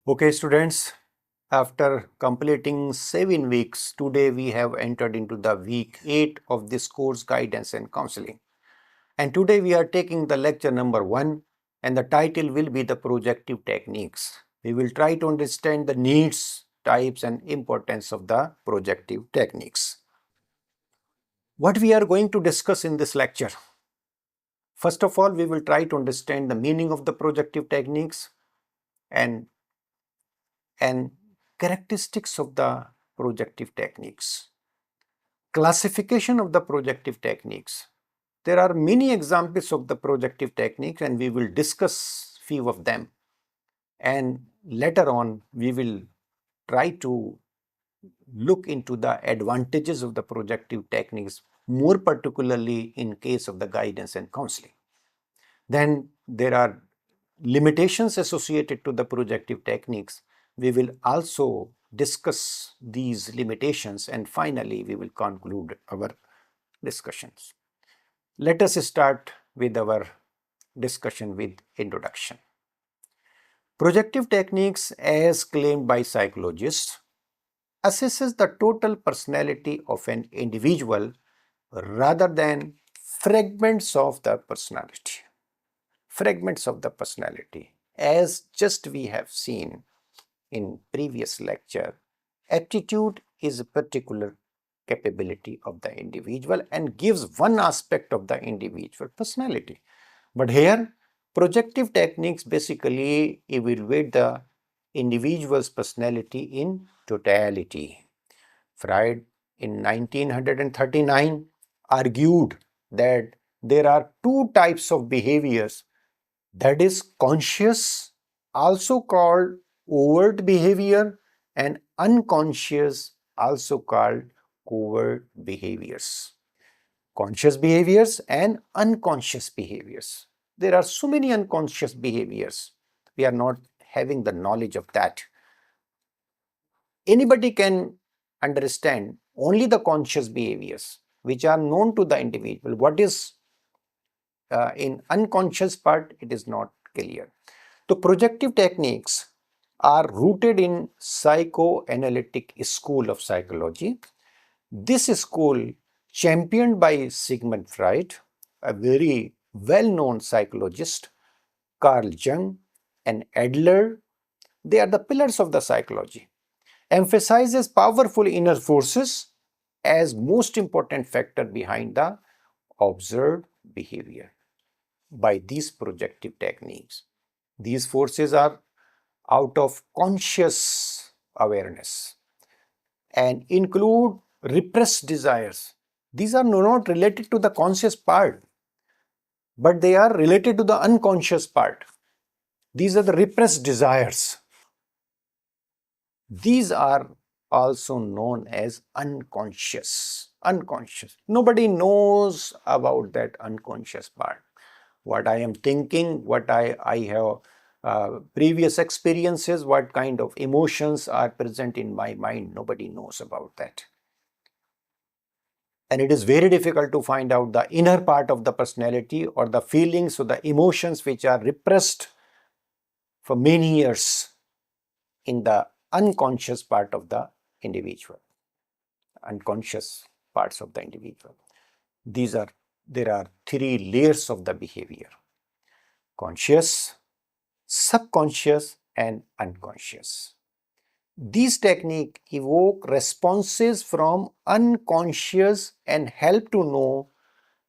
Okay, students, after completing 7 weeks, today we have entered into the week 8 of this course guidance and counseling. And today we are taking the lecture number 1 and the title will be the projective techniques. We will try to understand the needs, types and importance of the projective techniques. What we are going to discuss in this lecture? First of all, we will try to understand the meaning of the projective techniques and characteristics of the projective techniques. Classification of the projective techniques. There are many examples of the projective techniques and we will discuss few of them, and later on we will try to look into the advantages of the projective techniques, more particularly in case of the guidance and counseling. Then there are limitations associated to the projective techniques. We will also discuss these limitations and finally we will conclude our discussions. Let us start with our discussion with introduction. Projective techniques, as claimed by psychologists, assesses the total personality of an individual rather than fragments of the personality. Fragments of the personality. As just we have seen in previous lecture, aptitude is a particular capability of the individual and gives one aspect of the individual personality. But here, projective techniques basically evaluate the individual's personality in totality. Freud in 1939 argued that there are two types of behaviors, that is conscious, also called overt behavior, and unconscious, also called covert behaviors. Conscious behaviors and unconscious behaviors. There are so many unconscious behaviors. We are not having the knowledge of that. Anybody can understand only the conscious behaviors which are known to the individual. What is in unconscious part, it is not clear. So projective techniques are rooted in psychoanalytic school of psychology. This school, championed by Sigmund Freud, a very well-known psychologist, Carl Jung and Adler, they are the pillars of the psychology, emphasizes powerful inner forces as most important factor behind the observed behavior by these projective techniques. These forces are out of conscious awareness and include repressed desires. These are not related to the conscious part, but they are related to the unconscious part. These are the repressed desires. These are also known as unconscious. Unconscious. Nobody knows about that unconscious part. What I am thinking, what I have previous experiences, what kind of emotions are present in my mind, nobody knows about that. And it is very difficult to find out the inner part of the personality or the feelings or the emotions which are repressed for many years in the unconscious part of the individual, unconscious parts of the individual. There are three layers of the behavior: conscious, subconscious and unconscious. These techniques evoke responses from unconscious and help to know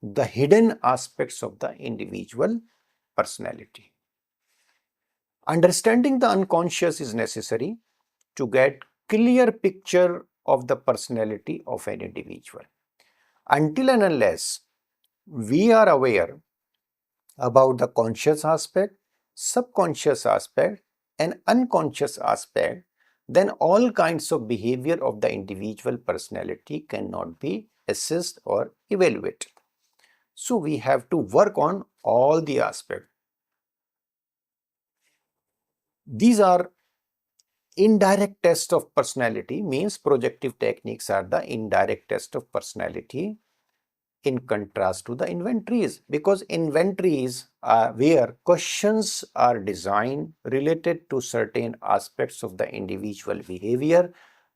the hidden aspects of the individual personality. Understanding the unconscious is necessary to get clear picture of the personality of an individual. Until and unless we are aware about the conscious aspect, subconscious aspect and unconscious aspect, then all kinds of behavior of the individual personality cannot be assessed or evaluated. So we have to work on all the aspects. These are indirect tests of personality, means projective techniques are the indirect test of personality in contrast to the inventories, because inventories are where questions are designed related to certain aspects of the individual behavior,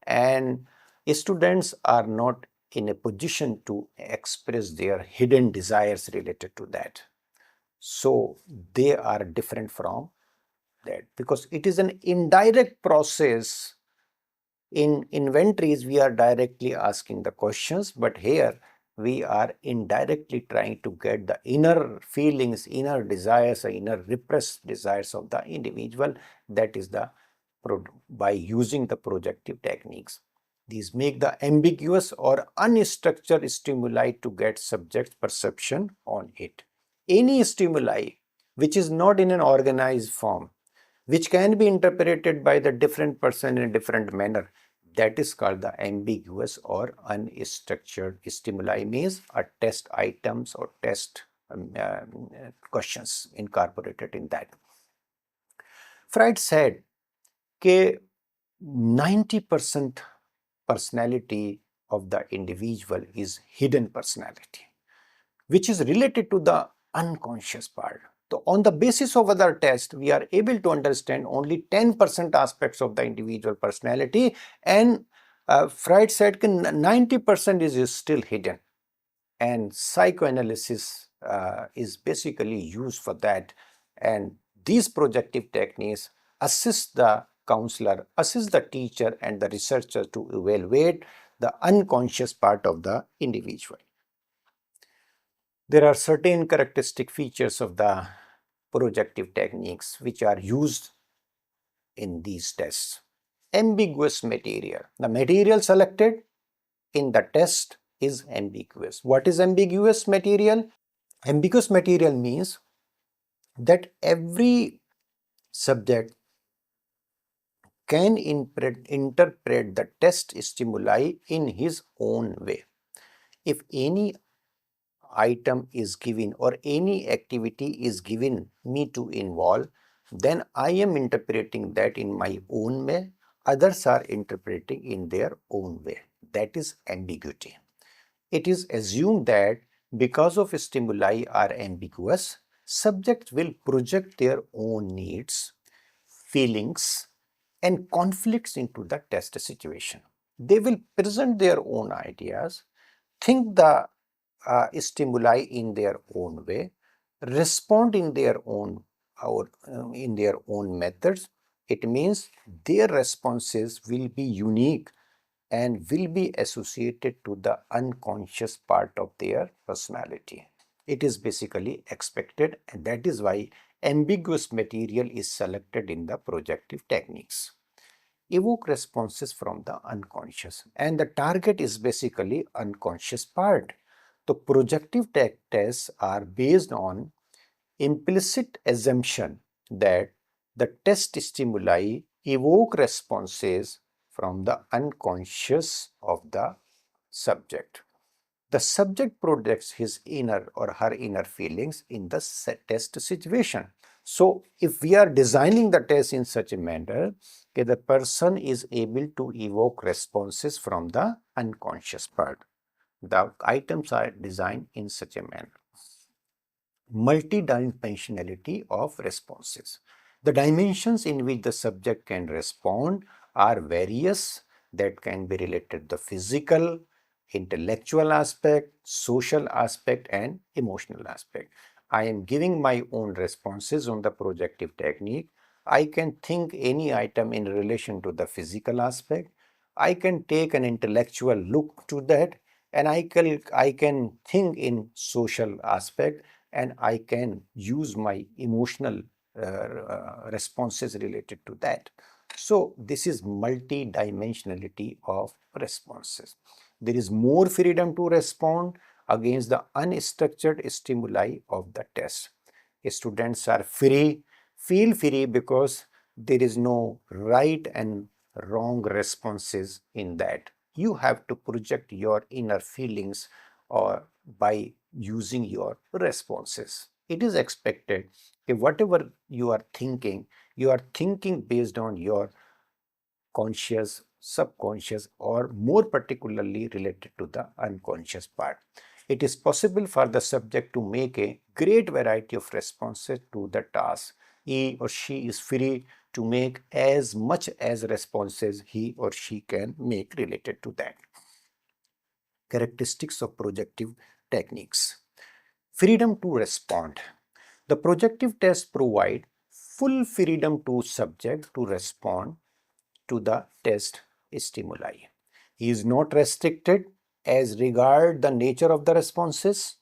and students are not in a position to express their hidden desires related to that. So they are different from that because it is an indirect process. In inventories, we are directly asking the questions, but here we are indirectly trying to get the inner feelings, inner desires, or inner repressed desires of the individual. That is the by using the projective techniques. These make the ambiguous or unstructured stimuli to get subject perception on it. Any stimuli which is not in an organized form, which can be interpreted by the different person in a different manner, that is called the ambiguous or unstructured stimuli, means are test items or test questions incorporated in that. Freud said that 90% personality of the individual is hidden personality, which is related to the unconscious part. So on the basis of other tests, we are able to understand only 10% aspects of the individual personality, and Freud said that 90% is still hidden, and psychoanalysis is basically used for that, and these projective techniques assist the counselor, assist the teacher and the researcher to evaluate the unconscious part of the individual. There are certain characteristic features of the projective techniques which are used in these tests. Ambiguous material. The material selected in the test is ambiguous. What is ambiguous material? Ambiguous material means that every subject can interpret the test stimuli in his own way. If any item is given or any activity is given me to involve, then I am interpreting that in my own way, others are interpreting in their own way. That is ambiguity. It is assumed that because of stimuli are ambiguous, subjects will project their own needs, feelings, and conflicts into the test situation. They will present their own ideas, think the stimuli in their own way, respond in their own or in their own methods. It means their responses will be unique and will be associated to the unconscious part of their personality. It is basically expected, and that is why ambiguous material is selected in the projective techniques. Evoke responses from the unconscious, and the target is basically unconscious part. The projective tests are based on implicit assumption that the test stimuli evoke responses from the unconscious of the subject. The subject projects his inner or her inner feelings in the test situation. So, if we are designing the test in such a manner that the person is able to evoke responses from the unconscious part, the items are designed in such a manner. Multidimensionality of responses. The dimensions in which the subject can respond are various, that can be related to the physical, intellectual aspect, social aspect, and emotional aspect. I am giving my own responses on the projective technique. I can think any item in relation to the physical aspect. I can take an intellectual look to that, and I can think in social aspect, and I can use my emotional responses related to that. So this is multi-dimensionality of responses. There is more freedom to respond against the unstructured stimuli of the test. Students are free, feel free, because there is no right and wrong responses in that. You have to project your inner feelings or by using your responses. It is expected that whatever you are thinking based on your conscious, subconscious, or more particularly related to the unconscious part. it is possible for the subject to make a great variety of responses to the task. He or she is free to make as much as responses he or she can make related to that. Characteristics of projective techniques. Freedom to respond. The projective tests provide full freedom to subject to respond to the test stimuli. He is not restricted as regard the nature of the responses.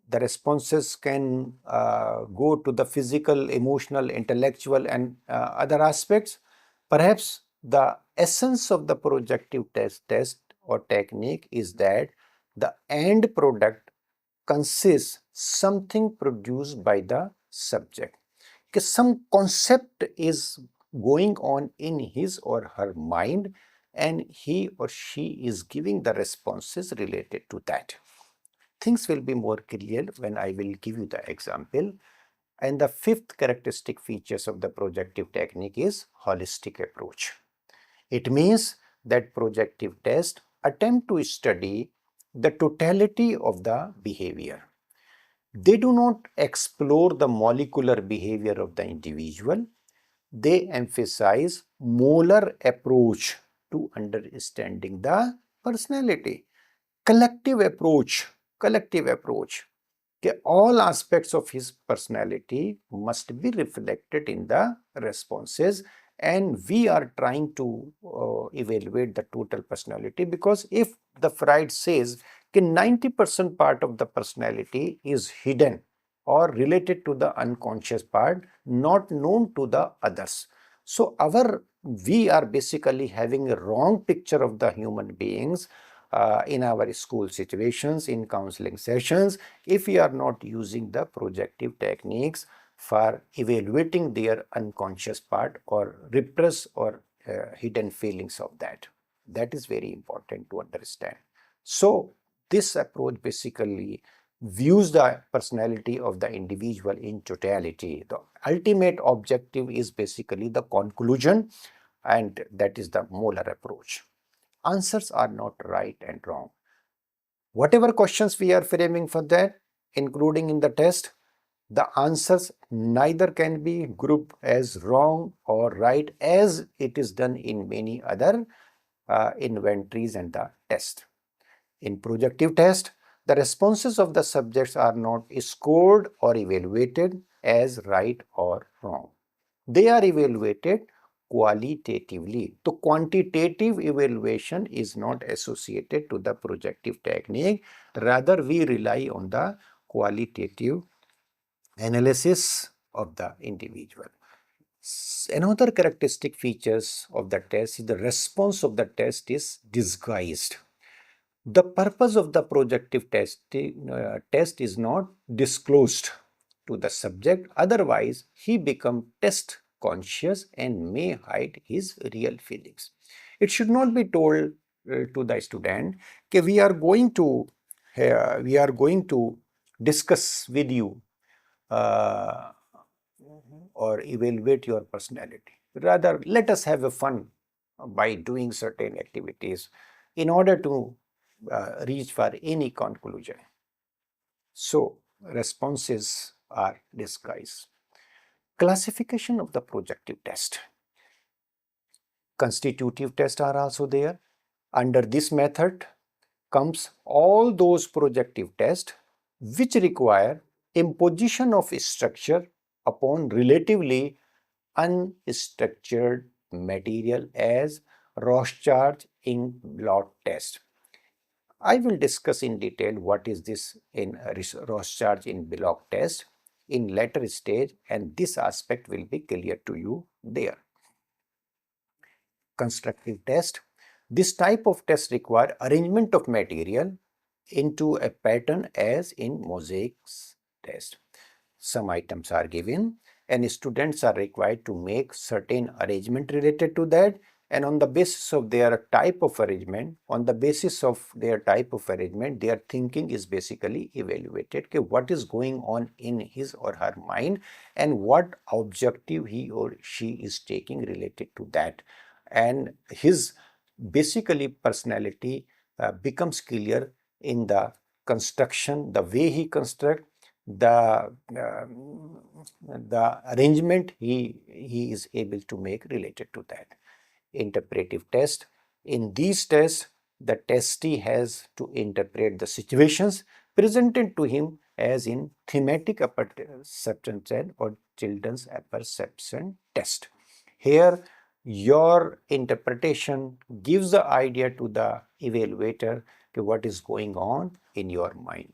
The responses can go to the physical, emotional, intellectual and other aspects. Perhaps the essence of the projective test or technique is that the end product consists something produced by the subject. Because some concept is going on in his or her mind and he or she is giving the responses related to that. Things will be more clear when I will give you the example. And the fifth characteristic features of the projective technique is holistic approach. It means that projective tests attempt to study the totality of the behavior. They do not explore the molecular behavior of the individual. They emphasize molar approach to understanding the personality. Collective approach. All aspects of his personality must be reflected in the responses, and we are trying to evaluate the total personality, because if the Freud says that 90% part of the personality is hidden or related to the unconscious part, not known to the others. So we are basically having a wrong picture of the human beings in our school situations, in counseling sessions, if we are not using the projective techniques for evaluating their unconscious part or repress or hidden feelings of that. That is very important to understand. So this approach basically views the personality of the individual in totality. The ultimate objective is basically the conclusion, and that is the molar approach. Answers are not right and wrong. Whatever questions we are framing for that, including in the test, the answers neither can be grouped as wrong or right as it is done in many other inventories and the test. In projective test, the responses of the subjects are not scored or evaluated as right or wrong. They are evaluated qualitatively. The quantitative evaluation is not associated to the projective technique. Rather, we rely on the qualitative analysis of the individual. Another characteristic features of the test is the response of the test is disguised. The purpose of the projective test is not disclosed to the subject, otherwise he becomes test conscious and may hide his real feelings. It should not be told to the student that we are going to discuss with you or evaluate your personality. Rather, let us have a fun by doing certain activities in order to reach for any conclusion. So, responses are disguised. Classification of the projective test. Constitutive tests are also there. Under this method comes all those projective tests which require imposition of structure upon relatively unstructured material as Rorschach ink blot test. I will discuss in detail what is this in Rorschach ink blot test in later stage, and this aspect will be clear to you there. Constructive test. This type of test require arrangement of material into a pattern as in mosaics test. Some items are given and students are required to make certain arrangement related to that, and on the basis of their type of arrangement, their thinking is basically evaluated. Okay, what is going on in his or her mind and what objective he or she is taking related to that, and his basically personality becomes clear in the construction, the way he construct, the arrangement he is able to make related to that. Interpretive test. In these tests, the testee has to interpret the situations presented to him as in thematic perception test or children's perception test. Here, your interpretation gives the idea to the evaluator to what is going on in your mind.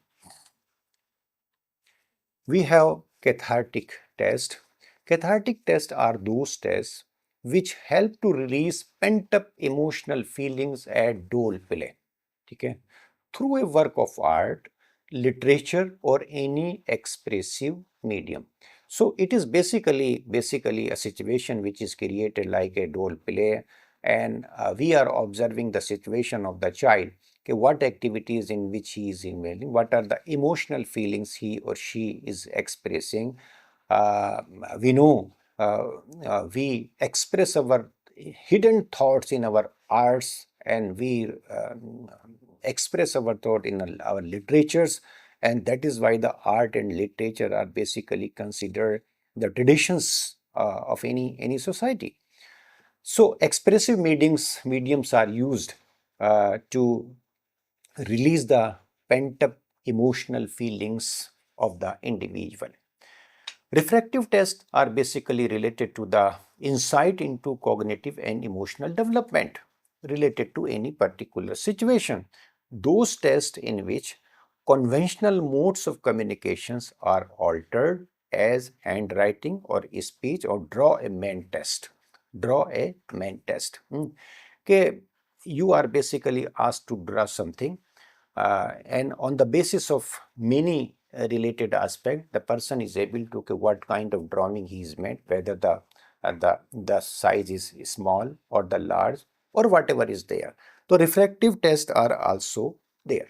We have cathartic test. Cathartic tests are those tests which help to release pent-up emotional feelings at dole play. Okay? Through a work of art, literature, or any expressive medium. So it is basically a situation which is created like a role play, and we are observing the situation of the child. Okay, what activities in which he is involving, what are the emotional feelings he or she is expressing. We know we express our hidden thoughts in our arts, and we express our thought in our literatures, and that is why the art and literature are basically considered the traditions of any society. So expressive mediums are used to release the pent up emotional feelings of the individual. Refractive tests are basically related to the insight into cognitive and emotional development related to any particular situation. Those tests in which conventional modes of communications are altered as handwriting or speech or draw a man test. Draw a man test. Okay, you are basically asked to draw something, and on the basis of many related aspect, the person is able to okay, what kind of drawing he is made, whether the size is small or the large or whatever is there. So refractive tests are also there.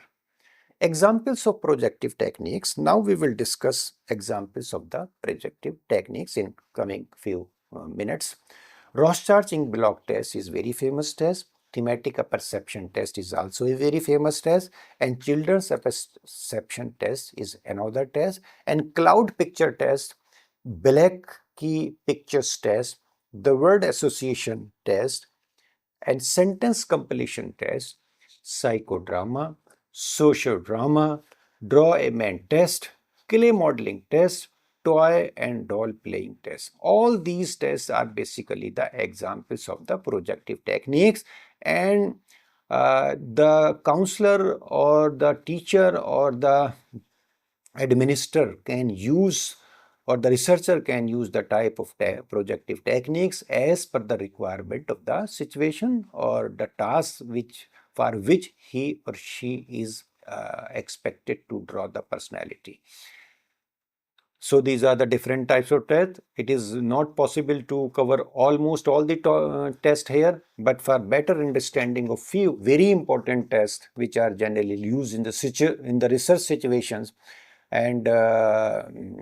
Examples of projective techniques. Now we will discuss examples of the projective techniques in coming few minutes. Rorschach ink block test is very famous test. Thematic perception test is also a very famous test, and children's perception test is another test, and cloud picture test, black key pictures test, the word association test, and sentence completion test, psychodrama, sociodrama, draw a man test, clay modeling test, toy and doll playing test. All these tests are basically the examples of the projective techniques, and the counselor or the teacher or the administrator can use, or the researcher can use the type of projective techniques as per the requirement of the situation or the task for which he or she is expected to draw the personality. So these are the different types of tests. It is not possible to cover almost all the tests here, but for better understanding of few very important tests which are generally used in the research situations and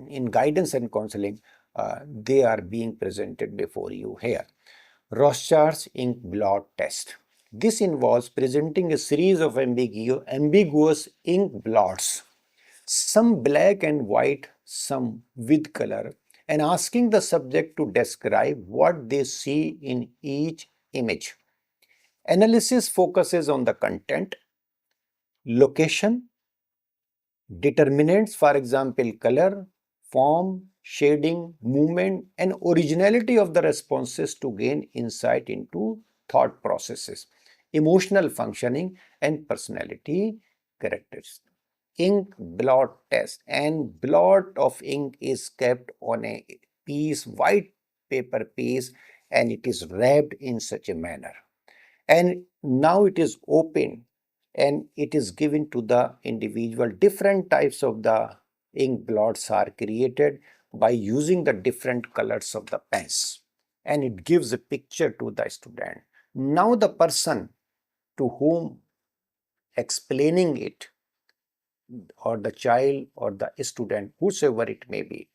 in guidance and counseling, they are being presented before you here. Rorschach's ink blot test. This involves presenting a series of ambiguous ink blots, some black and white, some with color, and asking the subject to describe what they see in each image. Analysis focuses on the content, location, determinants, for example, color, form, shading, movement, and originality of the responses to gain insight into thought processes, emotional functioning, and personality characteristics. Ink blot test, and blot of ink is kept on a white paper piece, and it is wrapped in such a manner, and now it is open and it is given to the individual. Different types of the ink blots are created by using the different colors of the pens, and it gives a picture to the student. Now the person to whom explaining it, or the child or the student, whosoever it may be,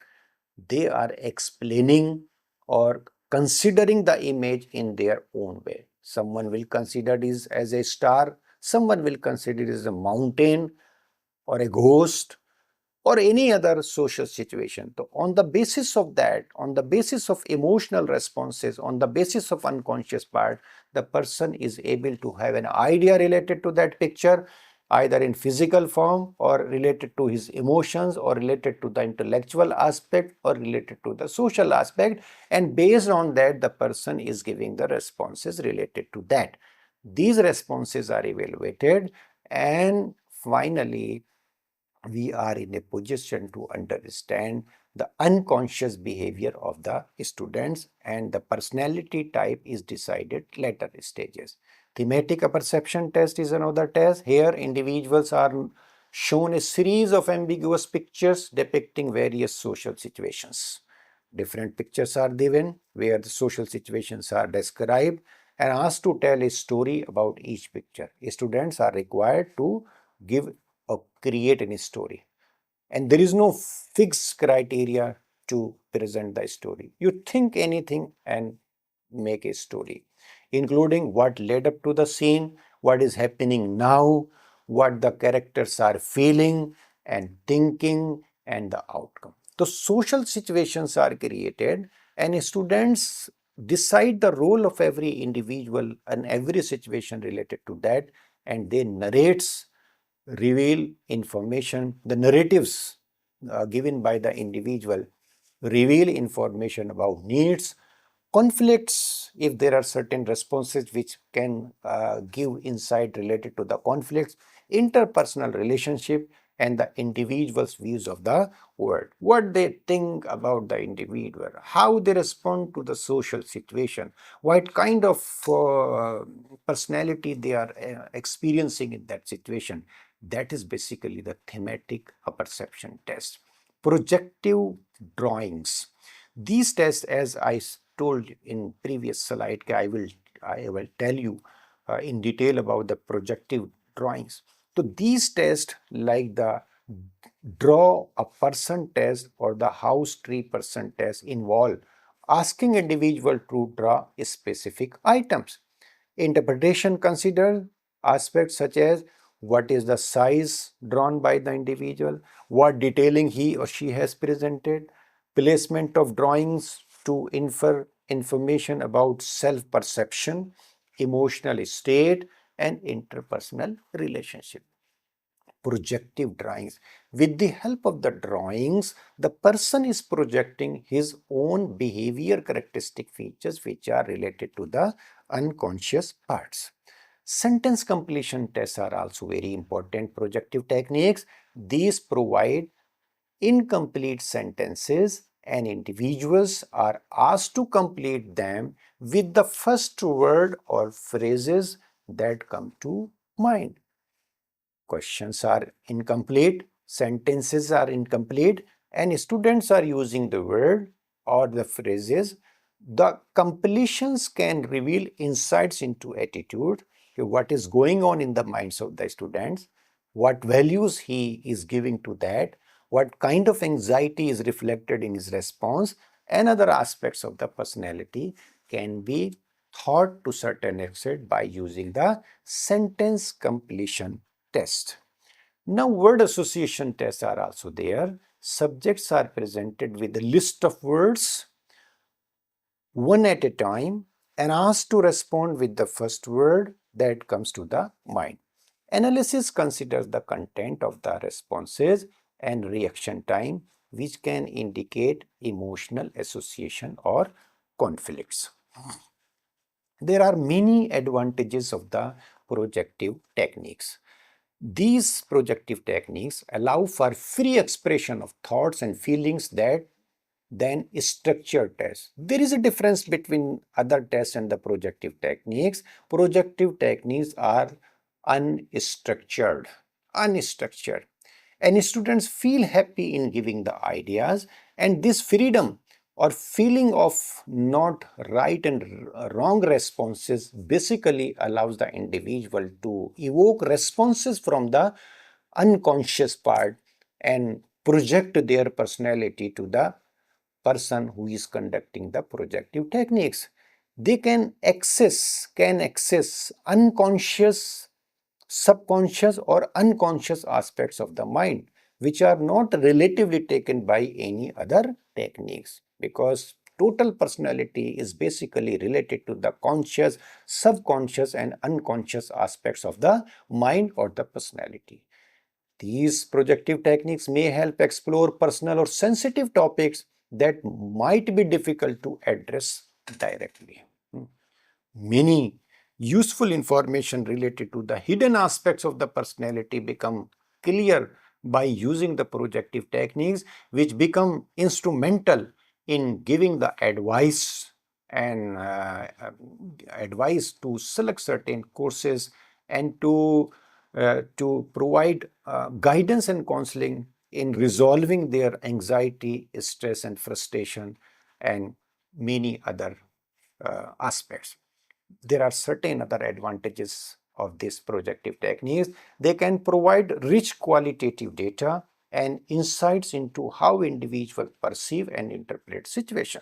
they are explaining or considering the image in their own way. Someone will consider this as a star, someone will consider it as a mountain, or a ghost or any other social situation. So on the basis of that, on the basis of emotional responses, on the basis of unconscious part, the person is able to have an idea related to that picture, either in physical form or related to his emotions or related to the intellectual aspect or related to the social aspect, and based on that the person is giving the responses related to that. These responses are evaluated, and finally we are in a position to understand the unconscious behavior of the students, and the personality type is decided later stages. Thematic perception test is another test. Here individuals are shown a series of ambiguous pictures depicting various social situations. Different pictures are given where the social situations are described and asked to tell a story about each picture. Students are required to give or create any story, and there is no fixed criteria to present the story. You think anything and make a story, including what led up to the scene, what is happening now, what the characters are feeling and thinking, and the outcome. The social situations are created, and students decide the role of every individual and every situation related to that, and they narrates, reveal information. The narratives given by the individual reveal information about needs, conflicts, if there are certain responses which can give insight related to the conflicts, interpersonal relationship, and the individual's views of the world, what they think about the individual, how they respond to the social situation, what kind of personality they are experiencing in that situation. That is basically the thematic perception test. Projective drawings. These tests, as I told in previous slide, I will tell you in detail about the projective drawings. So these tests, like the draw a person test or the house tree person test, involve asking individual to draw specific items. Interpretation considers aspects such as what is the size drawn by the individual, what detailing he or she has presented, placement of drawings to infer information about self-perception, emotional state, and interpersonal relationship. Projective drawings. With the help of the drawings, the person is projecting his own behavior characteristic features which are related to the unconscious parts. Sentence completion tests are also very important projective techniques. These provide incomplete sentences, and individuals are asked to complete them with the first word or phrases that come to mind. Questions are incomplete, sentences are incomplete, and students are using the word or the phrases. The completions can reveal insights into attitude, what is going on in the minds of the students, what values he is giving to that, what kind of anxiety is reflected in his response, and other aspects of the personality can be thought to certain extent by using the sentence completion test. Now, word association tests are also there. Subjects are presented with a list of words, one at a time, and asked to respond with the first word that comes to the mind. Analysis considers the content of the responses and reaction time, which can indicate emotional association or conflicts. There are many advantages of the projective techniques. These projective techniques allow for free expression of thoughts and feelings that than structured tests. There is a difference between other tests and the projective techniques. Projective techniques are unstructured, and students feel happy in giving the ideas, and this freedom or feeling of not right and wrong responses basically allows the individual to evoke responses from the unconscious part and project their personality to the person who is conducting the projective techniques. They can access unconscious subconscious or unconscious aspects of the mind, which are not relatively taken by any other techniques, because total personality is basically related to the conscious, subconscious and unconscious aspects of the mind or the personality. These projective techniques may help explore personal or sensitive topics that might be difficult to address directly. Many useful information related to the hidden aspects of the personality become clear by using the projective techniques, which become instrumental in giving the advice and advice to select certain courses and to provide guidance and counseling in resolving their anxiety, stress and frustration and many other aspects. There are certain other advantages of these projective techniques. They can provide rich qualitative data and insights into how individuals perceive and interpret situation.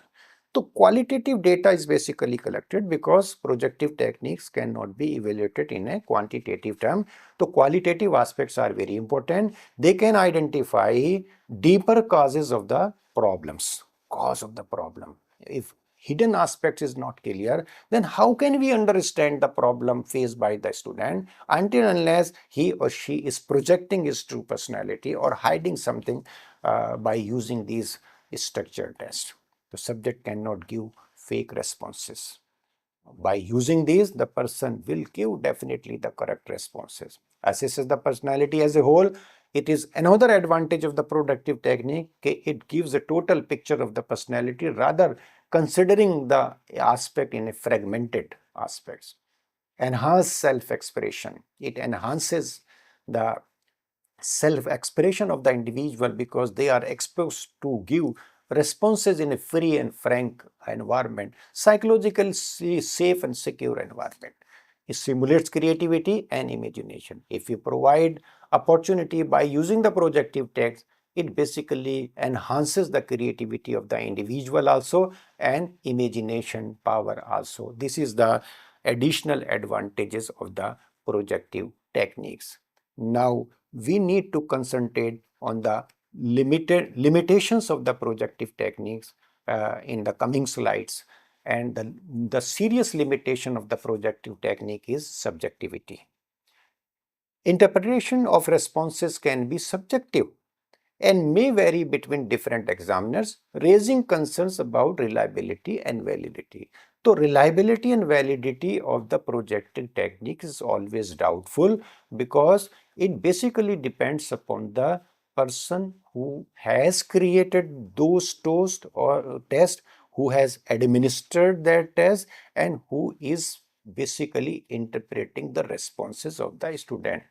So qualitative data is basically collected because projective techniques cannot be evaluated in a quantitative term. So qualitative aspects are very important. They can identify deeper causes of the problems, cause of the problem. If hidden aspects is not clear, then how can we understand the problem faced by the student until unless he or she is projecting his true personality or hiding something by using these structured tests. The subject cannot give fake responses. By using these, the person will give definitely the correct responses. Assesses the personality as a whole. It is another advantage of the productive technique. It gives a total picture of the personality rather considering the aspect in a fragmented aspects. Enhance self-expression. It enhances the self-expression of the individual because they are exposed to give responses in a free and frank environment, psychologically safe and secure environment. It stimulates creativity and imagination. If you provide opportunity by using the projective text, it basically enhances the creativity of the individual also and imagination power also. This is the additional advantages of the projective techniques. Now, we need to concentrate on the limitations of the projective techniques in the coming slides. And the serious limitation of the projective technique is subjectivity. Interpretation of responses can be subjective and may vary between different examiners, raising concerns about reliability and validity. So, reliability and validity of the projective technique is always doubtful because it basically depends upon the person who has created those tests, who has administered that test, and who is basically interpreting the responses of the student.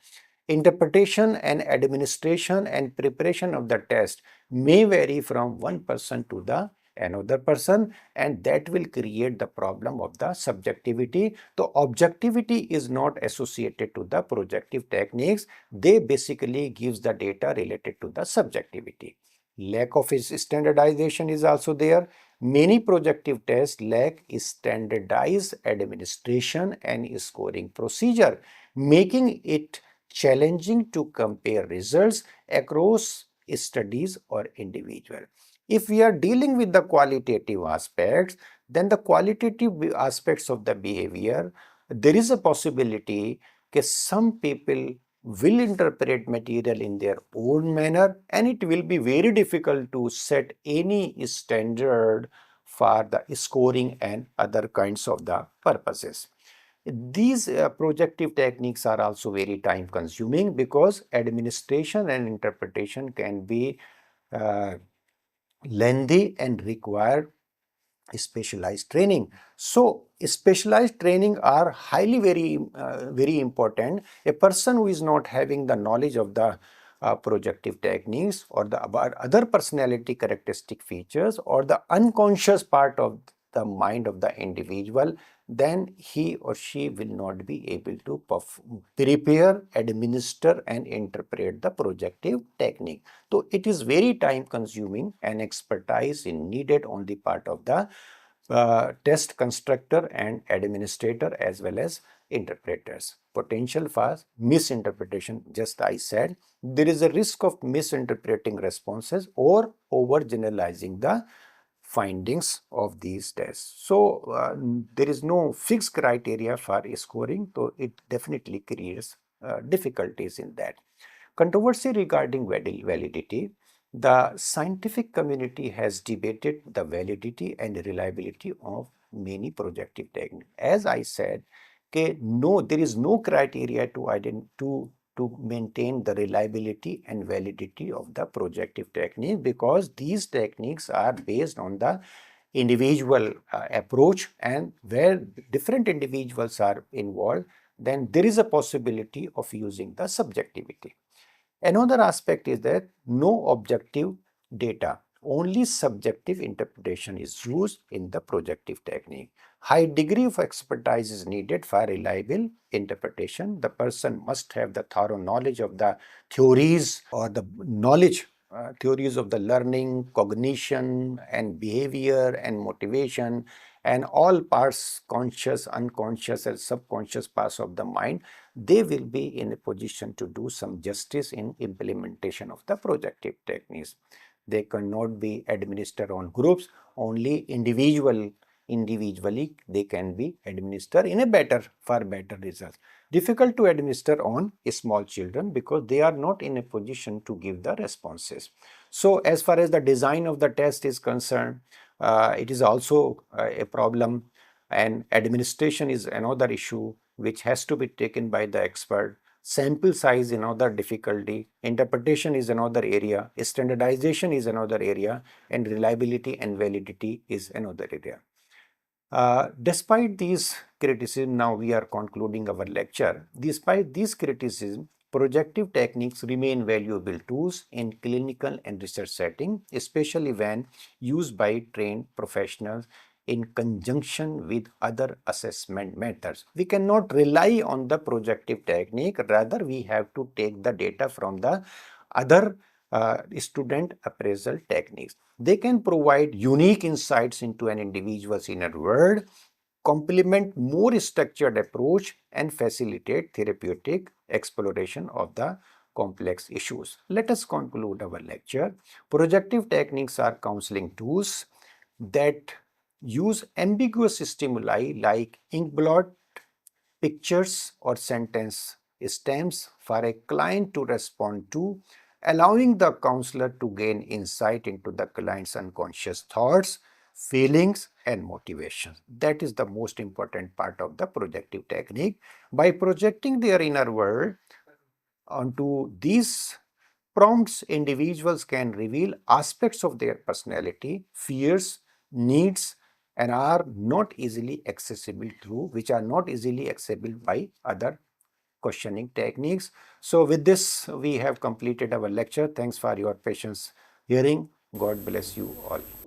Interpretation and administration and preparation of the test may vary from one person to the another person, and that will create the problem of the subjectivity. The objectivity is not associated to the projective techniques. They basically gives the data related to the subjectivity. Lack of standardization is also there. Many projective tests lack standardized administration and scoring procedure, making it challenging to compare results across studies or individual. If we are dealing with the qualitative aspects, then the qualitative aspects of the behavior, there is a possibility that some people will interpret material in their own manner, and it will be very difficult to set any standard for the scoring and other kinds of the purposes. These projective techniques are also very time consuming because administration and interpretation can be uh, lengthy and require specialized training. So specialized training are highly very important. A person who is not having the knowledge of the projective techniques or the other personality characteristic features or the unconscious part of the mind of the individual, then he or she will not be able to prepare, administer and interpret the projective technique. So it is very time consuming and expertise is needed on the part of the test constructor and administrator as well as interpreters. Potential for misinterpretation, just I said, there is a risk of misinterpreting responses or overgeneralizing the findings of these tests. So there is no fixed criteria for scoring, so it definitely creates difficulties in that. Controversy regarding validity. The scientific community has debated the validity and reliability of many projective techniques. As I said, okay, no, there is no criteria to maintain the reliability and validity of the projective technique, because these techniques are based on the individual approach, and where different individuals are involved, then there is a possibility of using the subjectivity. Another aspect is that no objective data, only subjective interpretation is used in the projective technique. High degree of expertise is needed for reliable interpretation. The person must have the thorough knowledge of the theories, or the knowledge theories of the learning, cognition and behavior and motivation, and all parts, conscious, unconscious and subconscious parts of the mind. They will be in a position to do some justice in implementation of the projective techniques. They cannot be administered on groups, only individually they can be administered in a far better results. Difficult to administer on small children because they are not in a position to give the responses. So as far as the design of the test is concerned, it is also a problem, and administration is another issue which has to be taken by the expert. Sample size is another difficulty, interpretation is another area, standardization is another area, and reliability and validity is another area. Despite these criticisms, now we are concluding our lecture. Despite these criticisms, projective techniques remain valuable tools in clinical and research setting, especially when used by trained professionals in conjunction with other assessment methods. We cannot rely on the projective technique, rather we have to take the data from the other student appraisal techniques. They can provide unique insights into an individual's inner world, complement more structured approach, and facilitate therapeutic exploration of the complex issues. Let us conclude our lecture. Projective techniques are counseling tools that use ambiguous stimuli like inkblot, pictures, or sentence stems for a client to respond to, allowing the counselor to gain insight into the client's unconscious thoughts, feelings, and motivations. That is the most important part of the projective technique. By projecting their inner world onto these prompts, individuals can reveal aspects of their personality, fears, needs, and are not easily accessible through, which are not easily accessible by other questioning techniques. So with this, we have completed our lecture. Thanks for your patience hearing. God bless you all.